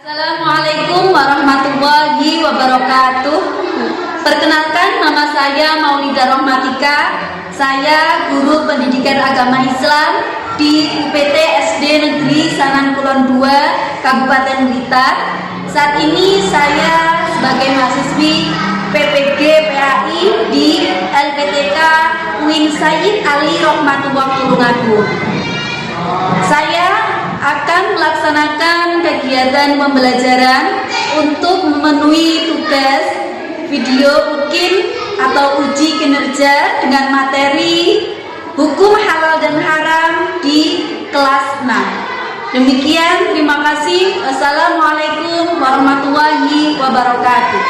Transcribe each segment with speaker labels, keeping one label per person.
Speaker 1: Assalamualaikum warahmatullahi wabarakatuh. Perkenalkan, nama saya Maulida Rohmatika. Saya guru pendidikan agama Islam di UPT SD Negeri Sanang Kulon II, Kabupaten Blitar. Saat ini saya sebagai mahasiswi PPG PAI di LPTK UIN Sayyid Ali Rohmatullah Tulungagung. Saya akan melaksanakan kegiatan pembelajaran untuk memenuhi tugas video ukin atau uji kinerja dengan materi hukum halal dan haram di kelas 6. Demikian, terima kasih. Wassalamualaikum warahmatullahi wabarakatuh.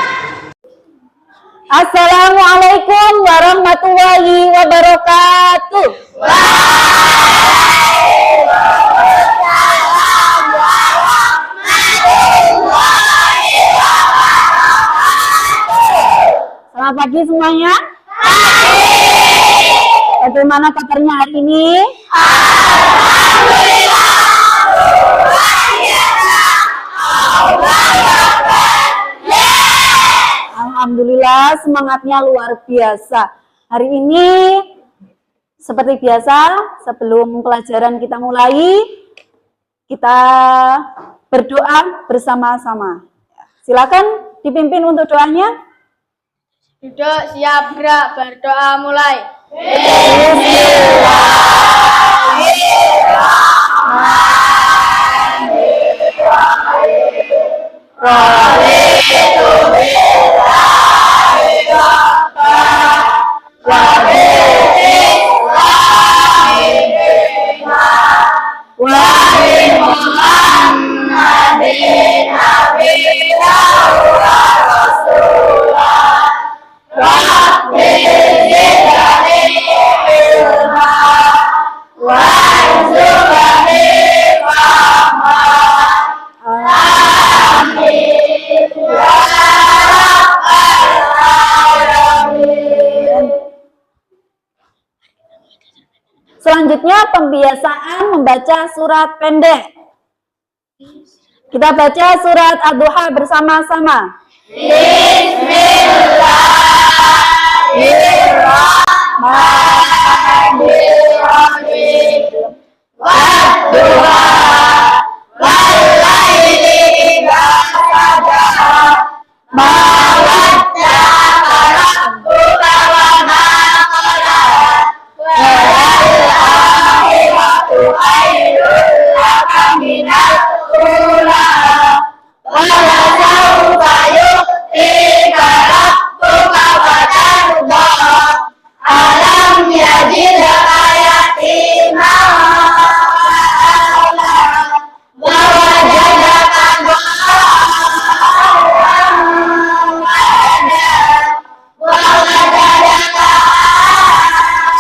Speaker 2: Assalamualaikum warahmatullahi wabarakatuh. Selamat pagi semuanya. Bagaimana kabarnya hari ini? Alhamdulillah, semangatnya luar biasa. Hari ini seperti biasa, sebelum pelajaran kita mulai, kita berdoa bersama-sama. Silakan dipimpin untuk doanya.
Speaker 3: Duduk, siap, gerak, berdoa, mulai.
Speaker 2: Selanjutnya pembiasaan membaca surat pendek. Kita baca surat Ad-Duha bersama-sama. Bismillahirrahmanirrahim. Wad-duha wal-laili idza saja. Ma wadda'aka rabbuka wa ma qala. Wal-akhiratu khairul laka minal ula. Walasawfa yu'tika rabbuka fatarda. Alam yajidka yatiman wa wajadaka dhallan fahada wa wajadaka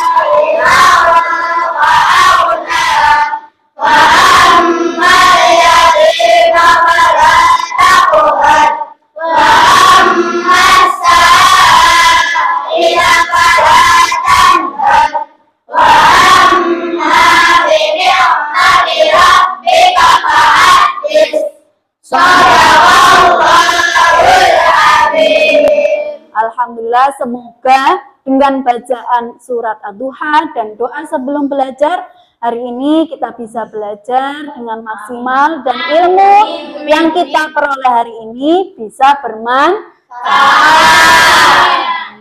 Speaker 2: a'ilan fa'aghna wa ammal yatima fala taqhar wa ammas sa'ila fala tanhar wa amma bi ni'mati rabbika fahaddits. Shadaqallahul azim. Alhamdulillah, semoga dengan bacaan surat Ad-Duha dan doa sebelum belajar, hari ini kita bisa belajar dengan maksimal dan ilmu yang kita peroleh hari ini bisa bermanfaat.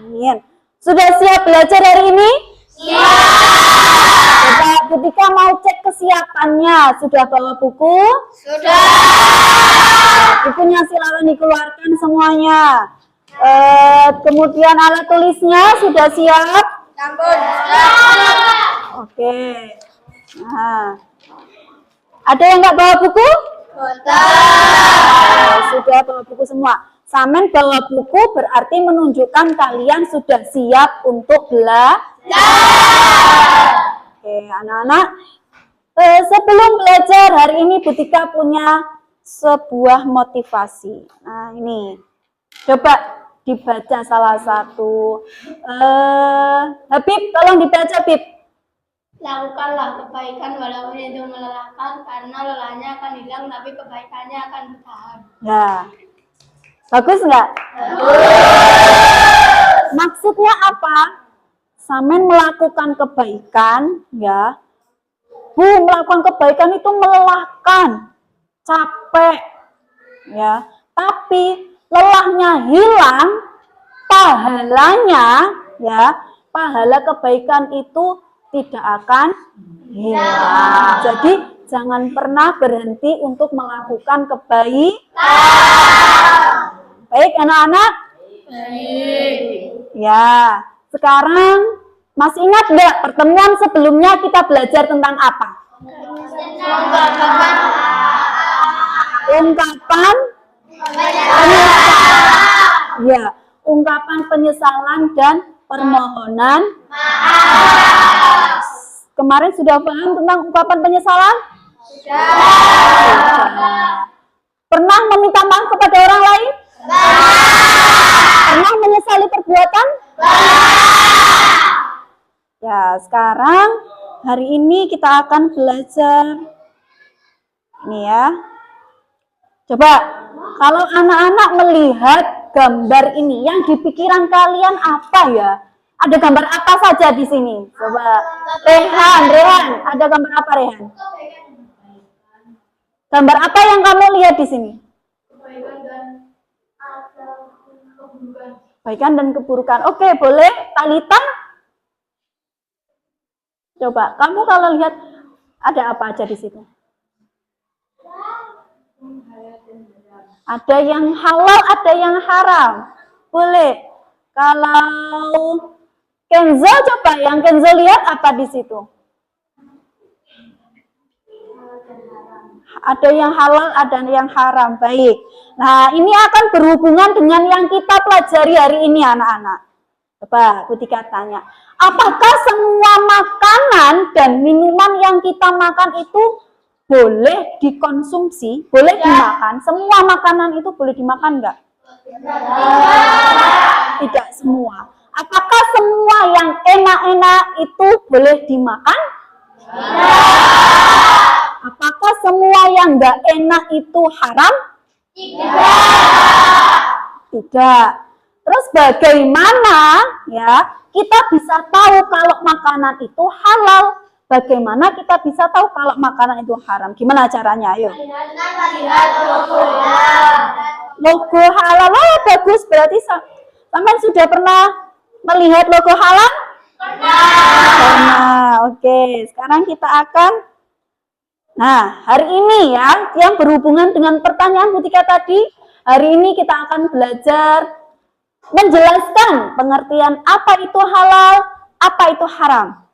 Speaker 2: Amin. Sudah siap belajar hari ini? Siap. Ketika mau cek kesiapannya, sudah bawa buku? Sudah. Bukunya silakan dikeluarkan semuanya. Kemudian alat tulisnya sudah siap? Oke. Nah, ada yang nggak bawa buku? Sudah bawa buku semua. Samen bawa buku berarti menunjukkan kalian sudah siap untuk belajar. Oke, anak-anak. Sebelum belajar hari ini Butika punya sebuah motivasi. Nah, ini. Coba dibaca salah satu. Habib, tolong dibaca, Bib.
Speaker 3: Lakukanlah kebaikan walaupun itu melelahkan, karena lelahnya akan hilang tapi kebaikannya akan bertahan.
Speaker 2: Ya, bagus nggak? Maksudnya apa? Samen melakukan kebaikan, ya. Bu, melakukan kebaikan itu melelahkan, capek, ya. Tapi lelahnya hilang, pahalanya, ya, pahala kebaikan itu tidak akan hilang. Jadi jangan pernah berhenti untuk melakukan kebaikan. Baik anak-anak? Ya, sekarang masih ingat nggak pertemuan sebelumnya kita belajar tentang apa? Ungkapan penyesalan. Ya, ungkapan penyesalan dan permohonan maaf. Kemarin sudah paham tentang ungkapan penyesalan? Sudah. Pernah meminta maaf kepada orang lain? Pernah menyesali perbuatan? Ya, sekarang hari ini kita akan belajar ini ya. Coba kalau anak-anak melihat gambar ini, yang di pikiran kalian apa ya? Ada gambar apa saja di sini? Coba Rehan, ada gambar apa Rehan? Gambar apa yang kamu lihat di sini? Kebaikan dan keburukan. Oke, boleh. Talita? Coba, kamu kalau lihat ada apa aja di situ? Ada yang halal, ada yang haram. Boleh. Kalau Kenzo, coba yang Kenzo lihat apa di situ? Ada yang halal, ada yang haram. Baik. Nah, ini akan berhubungan dengan yang kita pelajari hari ini, anak-anak. Coba, Kutika tanya. Apakah semua makanan dan minuman yang kita makan itu boleh dikonsumsi, boleh dimakan? Semua makanan itu boleh dimakan enggak? Tidak semua. Apakah semua yang enak-enak itu boleh dimakan? Apakah semua yang enggak enak itu haram? Tidak. Terus bagaimana ya kita bisa tahu kalau makanan itu halal? Bagaimana kita bisa tahu kalau makanan itu haram? Gimana caranya? Ayo. Logo halal. Oh, bagus. Berarti sampean sudah pernah melihat logo halal? Pernah. Oke, sekarang kita akan hari ini ya, yang berhubungan dengan pertanyaan Kutika tadi, hari ini kita akan belajar menjelaskan pengertian apa itu halal, apa itu haram.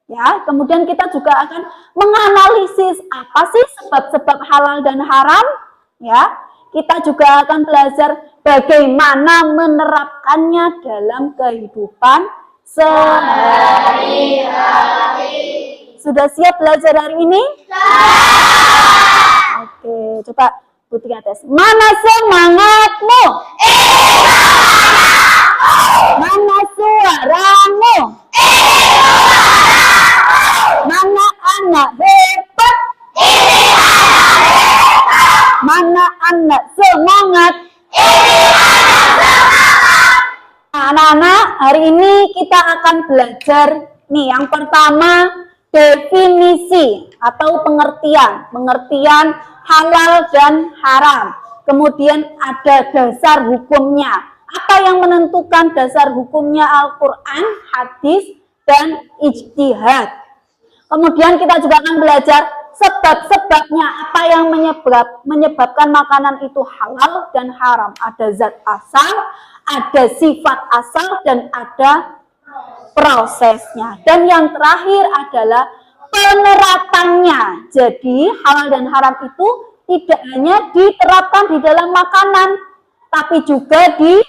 Speaker 2: Ya, kemudian kita juga akan menganalisis apa sih sebab-sebab halal dan haram. Ya, kita juga akan belajar bagaimana menerapkannya dalam kehidupan sehari-hari. Sudah siap belajar hari ini? Oke, coba Kutika tes. Mana semangatmu? Mana suaramu? Mana anak hebat? Mana anak semangat? Anak-anak, hari ini kita akan belajar nih yang pertama, definisi atau pengertian halal dan haram. Kemudian ada dasar hukumnya. Apa yang menentukan dasar hukumnya? Al-Quran, hadis, dan ijtihad. Kemudian kita juga akan belajar sebab-sebabnya, apa yang menyebabkan makanan itu halal dan haram. Ada zat asal, ada sifat asal, dan ada prosesnya. Dan yang terakhir adalah penerapannya. Jadi halal dan haram itu tidak hanya diterapkan di dalam makanan, tapi juga di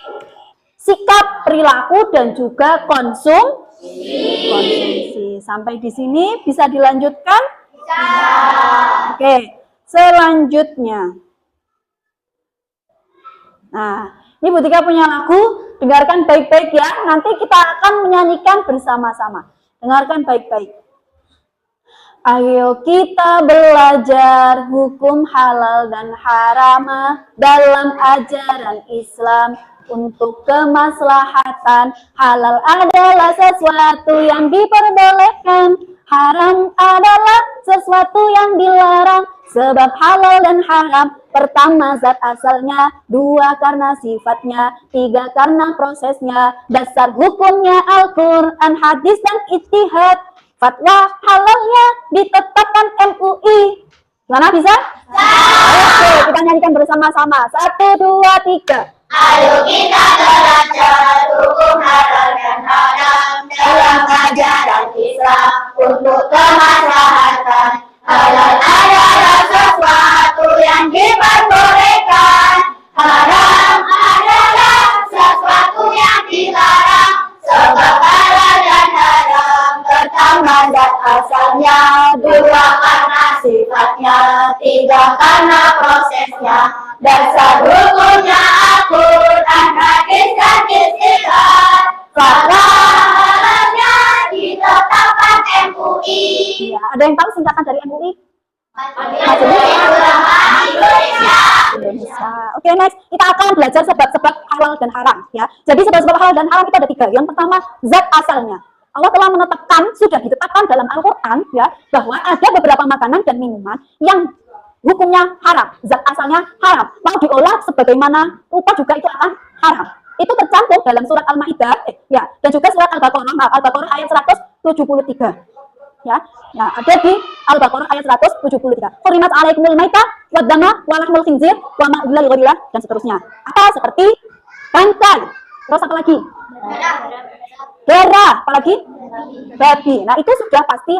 Speaker 2: sikap, perilaku, dan juga konsumsi. Sampai di sini bisa dilanjutkan? Bisa. Oke, selanjutnya. Nah, ini Bu Tika punya lagu, dengarkan baik-baik ya. Nanti kita akan menyanyikan bersama-sama. Dengarkan baik-baik. Ayo kita belajar hukum halal dan haram dalam ajaran Islam untuk kemaslahatan. Halal adalah sesuatu yang diperbolehkan, haram adalah sesuatu yang dilarang. Sebab halal dan haram, pertama zat asalnya, dua karena sifatnya, tiga karena prosesnya. Dasar hukumnya Al-Quran, hadis dan ijtihad. Fatwa halalnya ditetapkan MUI. Gimana bisa? Oke, kita nyanyikan bersama-sama. 1, 2, 3.
Speaker 3: Ayo kita belajar hukum halal dan haram dalam ajaran Islam untuk kemaslahatan. Halal adalah sesuatu yang diperbolehkan, haram adalah sesuatu yang dilarang. Sebab halal dan haram, pertama zat asalnya, dua karena sifatnya, tiga karena prosesnya. Dasar hukumnya Al-Quran, hadis dan ijtihad. Fatwa halalnya ditetapkan MUI.
Speaker 2: Ya, ada yang tahu singkatan dari MUI?
Speaker 3: Majelis Ulama Indonesia.
Speaker 2: Oke, next kita akan belajar sebab-sebab halal dan haram. Ya, jadi sebab-sebab halal dan haram itu ada 3. Yang pertama zat asalnya. Allah telah menetapkan, sudah ditetapkan dalam Al-Quran ya, bahwa ada beberapa makanan dan minuman yang hukumnya haram, zat asalnya haram. Mau diolah sebagaimana rupa juga itu akan haram. Itu tercantum dalam surat Al-Maidah, ya, dan juga surat Al-Baqarah ayat 173. Ya, nah ada di Al-Baqarah ayat 173. Hurimat alaikumul maitah waddama walahmul khinzir wa ma uhilla lighairillahi dan seterusnya. Apa seperti bangkai. Terus apa lagi? Darah, apalagi? Babi. Nah, itu sudah pasti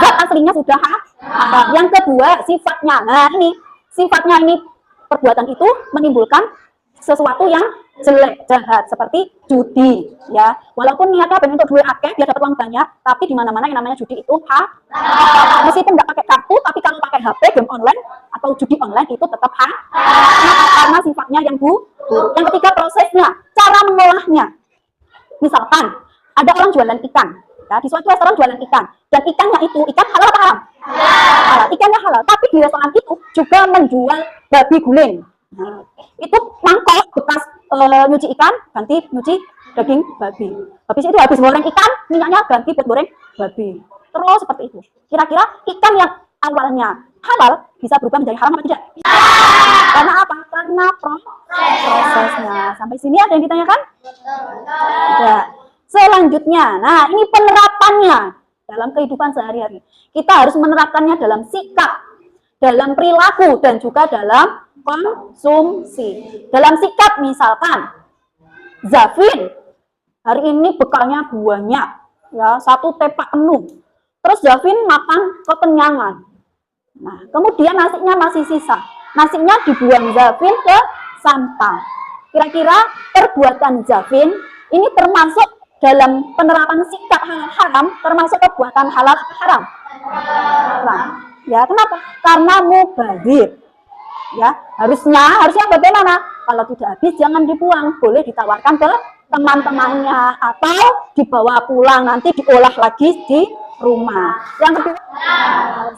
Speaker 2: zat aslinya sudah Yang kedua, sifatnya. Nah, ini sifatnya ini perbuatan itu menimbulkan sesuatu yang jelek, jahat, seperti judi, ya. Walaupun niatnya pengen untuk duit akeh biar dapat uang banyak, tapi di mana-mana yang namanya judi itu meskipun nggak pakai kartu, tapi kalau pakai HP, game online atau judi online itu tetap karena sifatnya yang buruk. Yang ketiga, prosesnya, cara mengolahnya. Misalkan ada orang jualan ikan, ya, di suatu restoran jualan ikan, dan ikannya itu ikan halal apa haram? Halal. Ikannya halal, tapi di restoran itu juga menjual babi guling. Nah, itu mangkok bekas nyuci ikan, ganti nyuci daging babi. Habis itu habis goreng ikan, minyaknya ganti buat goreng babi. Terus seperti itu. Kira-kira ikan yang awalnya halal bisa berubah menjadi haram atau tidak? Karena apa? Karena prosesnya. Sampai sini ada yang ditanyakan? Tidak. Selanjutnya, nah ini penerapannya dalam kehidupan sehari-hari. Kita harus menerapkannya dalam sikap, dalam perilaku, dan juga dalam konsumsi. Dalam sikap misalkan, Zafin hari ini bekalnya banyak, ya 1 tepak penuh. Terus Zafin makan kekenyangan. Nah, kemudian nasinya masih sisa. Nasinya dibuang Zafin ke sampah. Kira-kira perbuatan Zafin ini termasuk dalam penerapan sikap halal haram, termasuk perbuatan halal atau haram? Haram. Ya, kenapa? Karena mubazir. Ya, harusnya bagaimana? Kalau tidak habis jangan dibuang, boleh ditawarkan ke teman-temannya atau dibawa pulang nanti diolah lagi di rumah. Yang kedua,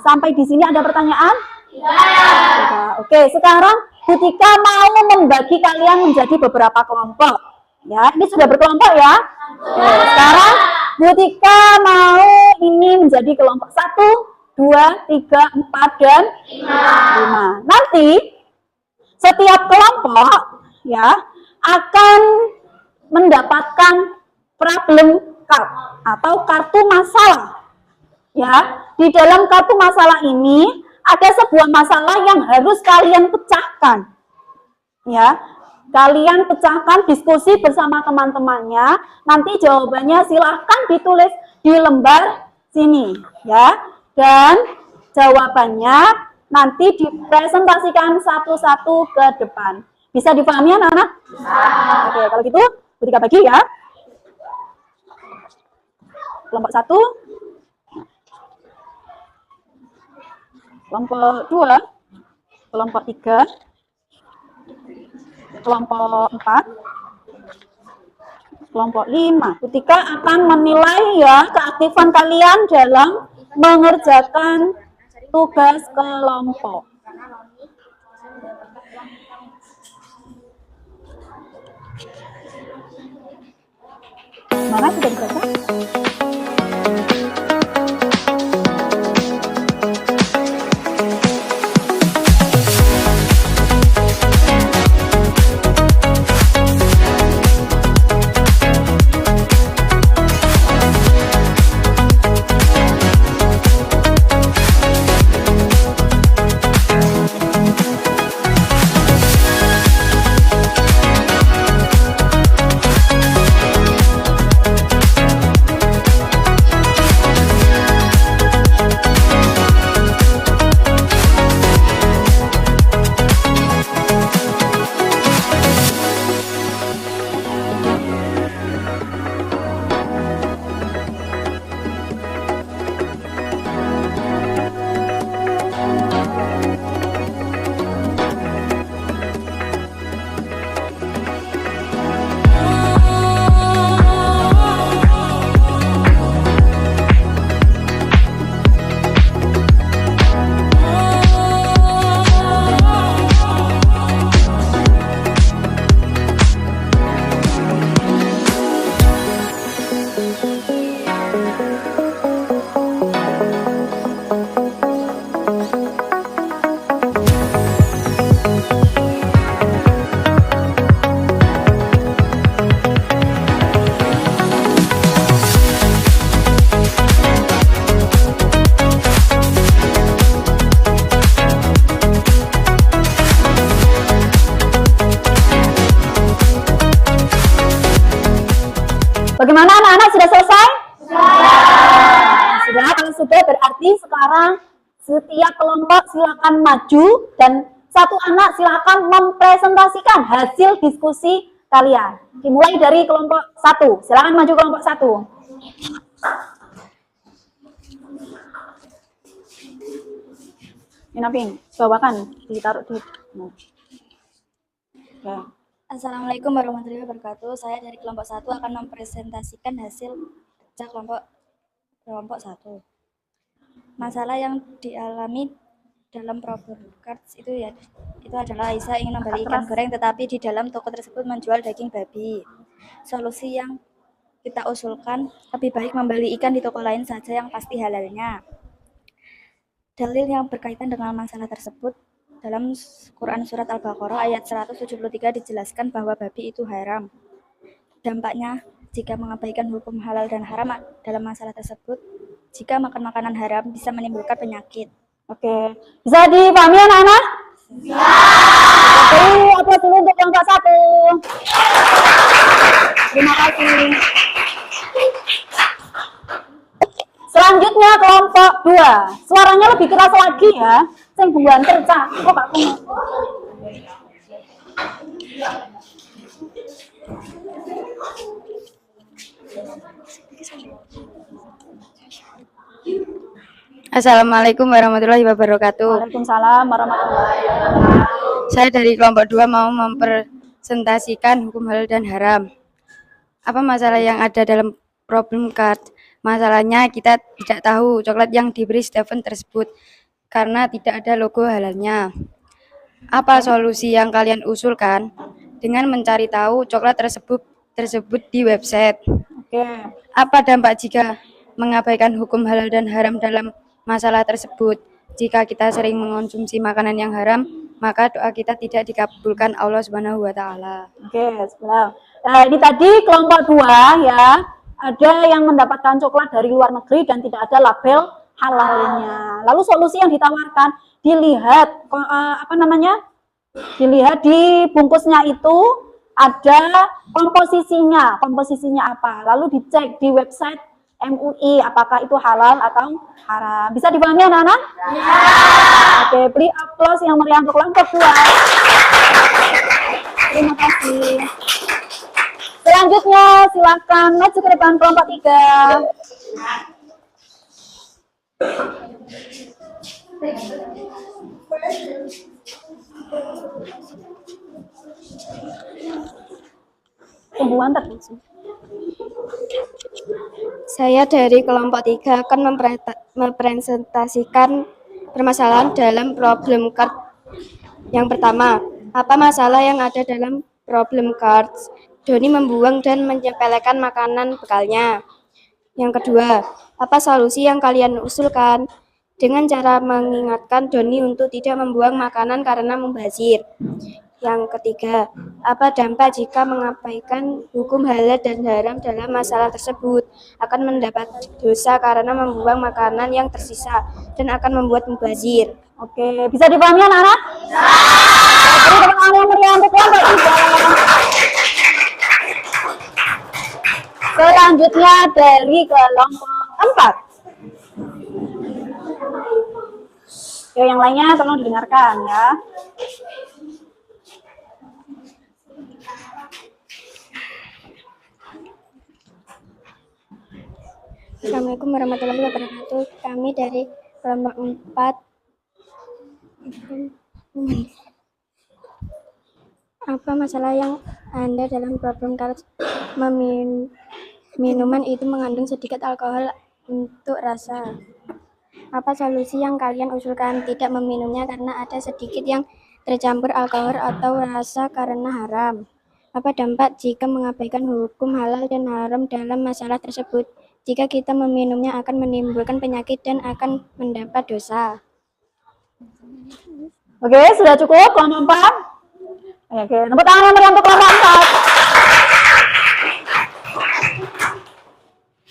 Speaker 2: sampai di sini ada pertanyaan? Oke, sekarang ketika mau membagi kalian menjadi beberapa kelompok, ya ini sudah berkelompok ya. Oke, sekarang ketika mau ini menjadi kelompok 1, 2, 3, 4, dan 5. Nanti setiap kelompok ya akan mendapatkan problem card atau kartu masalah. Ya, di dalam kartu masalah ini ada sebuah masalah yang harus kalian pecahkan. Ya, kalian pecahkan, diskusi bersama teman-temannya. Nanti jawabannya silahkan ditulis di lembar sini, ya. Dan jawabannya nanti dipresentasikan satu-satu ke depan. Bisa dipahami anak-anak? Oke, kalau gitu kita bagi ya. Kelompok 1, kelompok 2, kelompok 3, kelompok 4, kelompok 5. Ketika akan menilai ya keaktifan kalian dalam mengerjakan tugas kelompok. Semangat, sudah dibaca? Bagaimana anak-anak, sudah selesai? Sudah, kalau sudah berarti sekarang setiap kelompok silakan maju dan satu anak silakan mempresentasikan hasil diskusi kalian. Dimulai dari kelompok 1. Silakan maju kelompok 1. Ini Ping, bawakan, ditaruh di. Ya.
Speaker 4: Assalamualaikum warahmatullahi wabarakatuh. Saya dari kelompok 1 akan mempresentasikan hasil kerja kelompok 1. Masalah yang dialami dalam problem cards itu adalah Aisyah ingin membeli ikan goreng tetapi di dalam toko tersebut menjual daging babi. Solusi yang kita usulkan, lebih baik membeli ikan di toko lain saja yang pasti halalnya. Dalil yang berkaitan dengan masalah tersebut, dalam Quran Surat Al-Baqarah ayat 173 dijelaskan bahwa babi itu haram. Dampaknya, jika mengabaikan hukum halal dan haram dalam masalah tersebut, jika makan makanan haram bisa menimbulkan penyakit.
Speaker 2: Oke, bisa dipahami anak-anak? Bisa. Oke, aplaus dulu untuk kelompok 1. Terima kasih. Selanjutnya kelompok 2. Suaranya lebih keras lagi ya. Sing buan tercah. Kok Pak Kuno?
Speaker 4: Assalamualaikum warahmatullahi wabarakatuh.
Speaker 2: Waalaikumsalam warahmatullahi wabarakatuh.
Speaker 4: Saya dari kelompok 2 mau mempresentasikan hukum halal dan haram. Apa masalah yang ada dalam problem card? Masalahnya kita tidak tahu coklat yang diberi Stephen tersebut karena tidak ada logo halalnya. Apa solusi yang kalian usulkan? Dengan mencari tahu coklat tersebut di website.
Speaker 2: Oke.
Speaker 4: Apa dampak jika mengabaikan hukum halal dan haram dalam masalah tersebut? Jika kita sering mengonsumsi makanan yang haram, maka doa kita tidak dikabulkan Allah Subhanahu wa taala.
Speaker 2: Oke, sebentar. Nah, ini tadi kelompok 2 ya. Ada yang mendapatkan coklat dari luar negeri dan tidak ada label halalnya. Lalu solusi yang ditawarkan, dilihat dilihat di bungkusnya itu ada komposisinya apa. Lalu dicek di website MUI apakah itu halal atau haram. Bisa dipahami anak-anak? Ya. Oke, beri aplaus yang meriah untuk kelompok 2. Terima kasih. Selanjutnya silakan maju ke depan kelompok 3. Tumbuhan terus.
Speaker 5: Saya dari kelompok 3 akan mempresentasikan permasalahan dalam problem card. Yang pertama, apa masalah yang ada dalam problem cards? Doni membuang dan menyepelekan makanan bekalnya. Yang kedua, apa solusi yang kalian usulkan? Dengan cara mengingatkan Doni untuk tidak membuang makanan karena membazir. Yang ketiga, apa dampak jika mengabaikan hukum halal dan haram dalam masalah tersebut? Akan mendapat dosa karena membuang makanan yang tersisa dan akan membuat mubazir.
Speaker 2: Oke, bisa dipahami anak-anak? Beri tepuk tangan yang meriah untuk kelompok 3. Selanjutnya dari kelompok 4. Oke, yang lainnya tolong didengarkan ya.
Speaker 5: Assalamualaikum warahmatullahi wabarakatuh. Kami dari kelompok 4. Apa masalah yang ada dalam problem cards? Minuman itu mengandung sedikit alkohol untuk rasa. Apa solusi yang kalian usulkan? Tidak meminumnya karena ada sedikit yang tercampur alkohol atau rasa karena haram. Apa dampak jika mengabaikan hukum halal dan haram dalam masalah tersebut? Jika kita meminumnya akan menimbulkan penyakit dan akan mendapat dosa.
Speaker 2: Oke, sudah cukup kelompok 4? Oke, tepuk tangan yang meriah untuk kelompok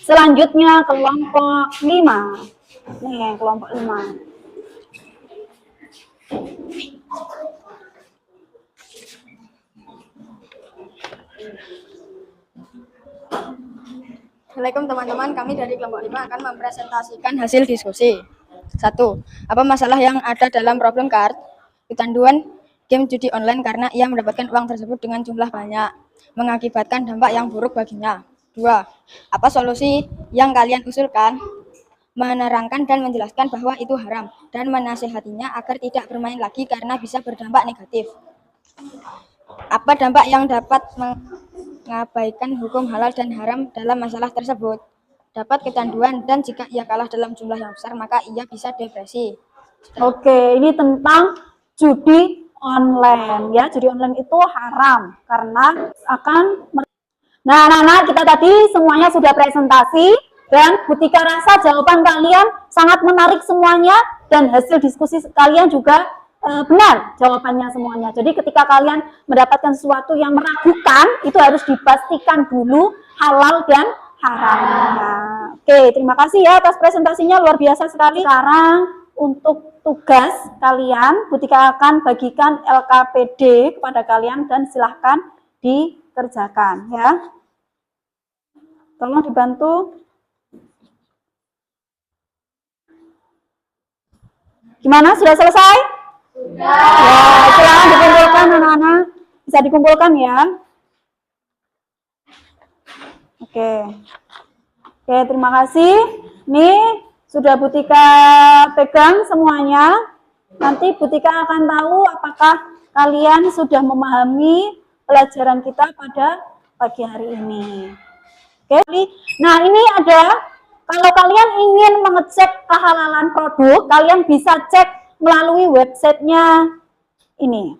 Speaker 2: 4. Selanjutnya kelompok 5. Nih, kelompok 5.
Speaker 4: Assalamualaikum teman-teman, kami dari kelompok 5 akan mempresentasikan hasil diskusi. 1. Apa masalah yang ada dalam problem card? Kecanduan game judi online karena ia mendapatkan uang tersebut dengan jumlah banyak, mengakibatkan dampak yang buruk baginya. 2. Apa solusi yang kalian usulkan? Menerangkan dan menjelaskan bahwa itu haram dan menasihatinya agar tidak bermain lagi karena bisa berdampak negatif. Apa dampak yang dapat mengabaikan hukum halal dan haram dalam masalah tersebut? Dapat kecanduan dan jika ia kalah dalam jumlah yang besar maka ia bisa depresi.
Speaker 2: Oke, ini tentang judi online ya. Judi online itu haram karena akan Nah, anak-anak kita tadi semuanya sudah presentasi dan Butika rasa jawaban kalian sangat menarik semuanya dan hasil diskusi kalian juga benar jawabannya semuanya. Jadi ketika kalian mendapatkan sesuatu yang meragukan, itu harus dipastikan dulu halal dan haramnya. Oke, terima kasih ya atas presentasinya, luar biasa sekali. Sekarang untuk tugas kalian, Butika akan bagikan LKPD kepada kalian dan silahkan dikerjakan ya. Tolong dibantu. Gimana? Sudah selesai? Ya, silakan dikumpulkan anak-anak. Bisa dikumpulkan ya. Oke. Oke, terima kasih. Ini sudah Butika pegang semuanya. Nanti Butika akan tahu apakah kalian sudah memahami pelajaran kita pada pagi hari ini. Oke. Nah, ini ada, kalau kalian ingin mengecek kehalalan produk, kalian bisa cek melalui websitenya ini.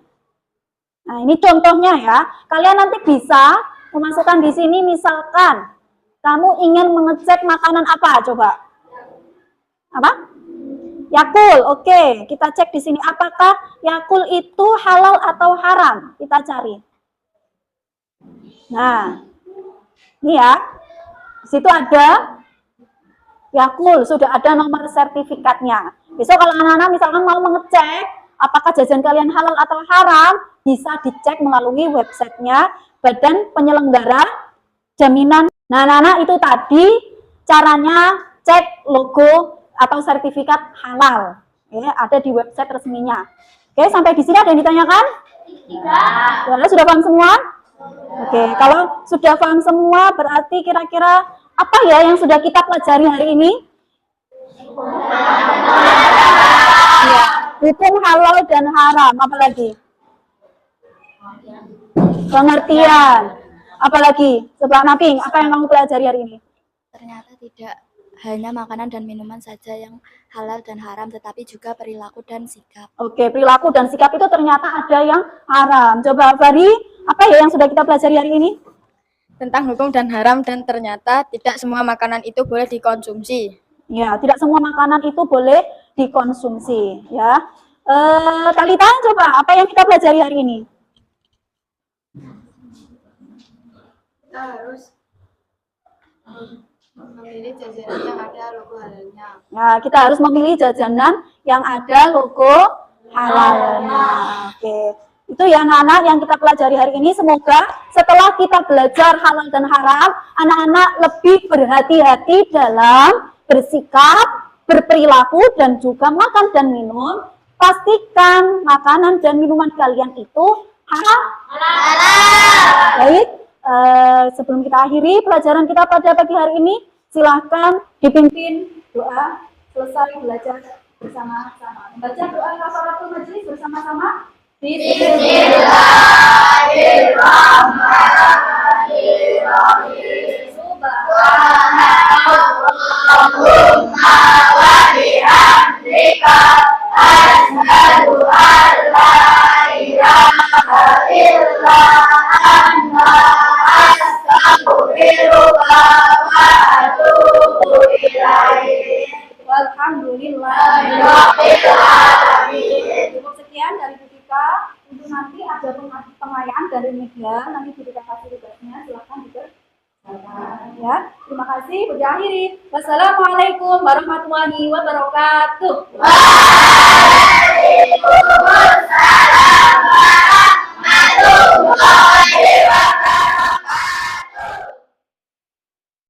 Speaker 2: Nah, ini contohnya ya. Kalian nanti bisa memasukkan di sini, misalkan kamu ingin mengecek makanan apa, coba? Apa? Yakult. Oke, kita cek di sini apakah Yakult itu halal atau haram. Kita cari. Nah, ini ya. Di situ ada Yakult, sudah ada nomor sertifikatnya. Besok kalau anak-anak misalkan mau mengecek apakah jajan kalian halal atau haram, bisa dicek melalui websitenya Badan Penyelenggara Jaminan. Nah, anak-anak itu tadi caranya cek logo atau sertifikat halal. Ya, ada di website resminya. Oke, sampai di sini ada yang ditanyakan? Tidak. Sudah paham semua? Oke, kalau sudah paham semua berarti kira-kira apa ya yang sudah kita pelajari hari ini? Ya, hukum halal dan haram, apalagi? Pengertian. Apalagi? Sebelah mapping, apa yang kamu pelajari hari ini?
Speaker 4: Ternyata tidak hanya makanan dan minuman saja yang halal dan haram, tetapi juga perilaku dan sikap.
Speaker 2: Oke, perilaku dan sikap itu ternyata ada yang haram. Coba Fari, apa ya yang sudah kita pelajari hari ini?
Speaker 5: Tentang hukum dan haram, dan ternyata tidak semua makanan itu boleh dikonsumsi.
Speaker 2: Ya, tidak semua makanan itu boleh dikonsumsi. Ya, Talita, coba apa yang kita pelajari hari ini?
Speaker 3: Kita harus memilih jajanan yang ada logo halalnya.
Speaker 2: Nah, kita harus memilih jajanan yang ada logo halalnya. Oke. Itu ya anak-anak yang kita pelajari hari ini. Semoga setelah kita belajar halal dan haram, anak-anak lebih berhati-hati dalam bersikap, berperilaku, dan juga makan dan minum. Pastikan makanan dan minuman kalian itu halal. Baik, sebelum kita akhiri pelajaran kita pada pagi hari ini, silahkan dipimpin doa selesai belajar bersama-sama. Membaca doa kafaratul majlis bersama-sama. Bismillahirrahmanirrahim. Subhanallahumma wa bihamdika asyhadu an la ilaha illa anta astaghfiruka wa atubu ilaik. Walhamdulillahirabbil alamin. Cukup sekian dari kita. Untuk nanti ada pengayaan dari media, nanti diberikan fasilitasnya, silakan dikerjakan ya. Terima kasih. Berakhiri. Wassalamualaikum warahmatullahi wabarakatuh. Waalaikumsalam warahmatullahi